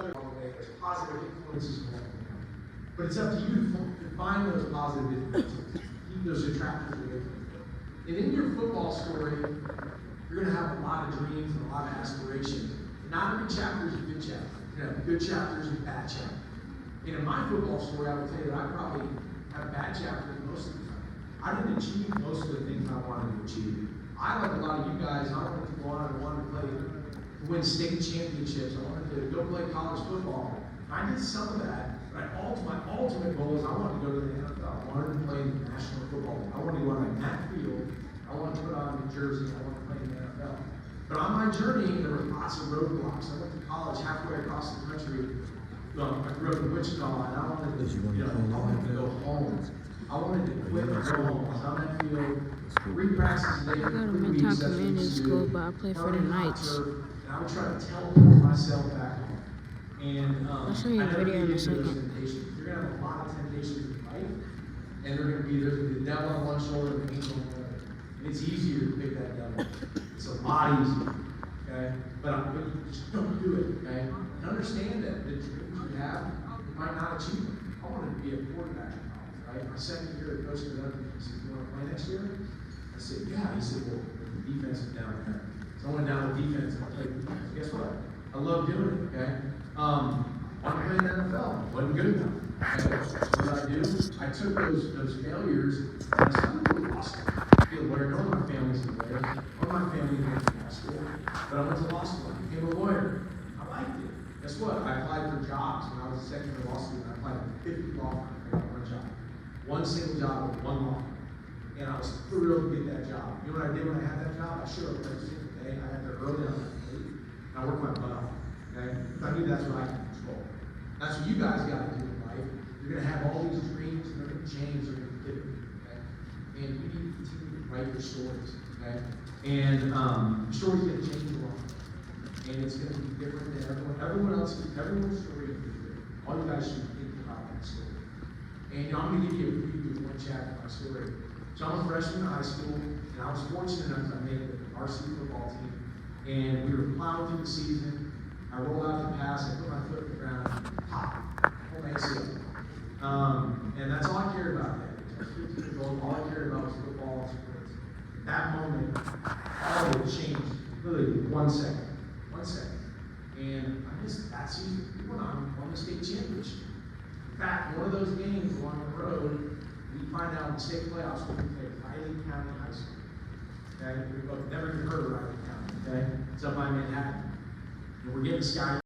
other there's positive influences going on. But it's up to you to find those positive influences, keep those detractors away from you. And in your football story, you're going to have a lot of dreams and a lot of aspirations. Not every chapter is a good chapter. You're going to have good chapters and bad chapters. And in my football story, I will tell you that I probably have bad chapters most of the time. I didn't achieve most of the things I wanted to achieve. I, like a lot of you guys, I wanted to go on and wanted to play, to win state championships. I wanted to go play college football. I did some of that, but my ultimate goal is I wanted to go to the NFL. I wanted to play in the National Football League. I wanted to go on that field. I wanted to put on the jersey. I wanted to play in the NFL. But on my journey, there were lots of roadblocks. I went to college halfway across the country. I grew up in Wichita, and I wanted to go home. I wanted to quit and go home. I was on that field, 3 practices a day. I go to Midtown Community School, but I play for the Knights. And I would try to teleport myself back home. And I'll show you a video in a second. You're going to have a lot of temptations in life, and there's going to be the devil on one shoulder and the angel on the other. And it's easier to pick that devil. It's a lot easier, okay? But just don't do it, okay? And understand that the dreams you have, you might not achieve them. I wanted to be a quarterback in college, right? My second year, the coach came up and he said, "You want to play next year?" I said, "Yeah." He said, "Well, the defense is down there." So I went down to defense and I played defense. Guess what? I love doing it, okay? I played in the NFL. Wasn't good enough. Okay? So what did I do? I took those failures and I started to law school. Be a lawyer. None of my family's a lawyer. None of my family went to law school. But I went to law school. I became a lawyer. I liked it. Guess what? I applied for jobs when I was a second year law school. I applied for 50 law firms. I got one job. One single job with one law firm. And I was thrilled to get that job. You know what I did when I had that job? I showed up every single day. I got there early, I was late, and I worked my butt off. Okay? I knew that's what I could control. That's what you guys got to do in life. You're going to have all these dreams, and they're going to change, they're going to be different. Okay? And you need to continue to write your stories. Okay? And your story's going to change your life. And it's going to be different than everyone's story is different. All you guys should think about that story. And I'm going to give you a preview of one chapter of my story. So I'm a freshman in high school, and I was fortunate enough to make the varsity football team. And we were plowing through the season. I roll out the pass, I put my foot in the ground, pop, pull my ACL. And that's all I cared about then. I was 15 years old, all I cared about was football and sports. At that moment, all of it changed, literally 1 second. 1 second. And I missed that season. We went on won the state championship. In fact, one of those games along the road, we find out in the state playoffs when we played Riley County High School. Okay? We've never even heard of Riley County. Okay? It's up by Manhattan. And we're getting Sky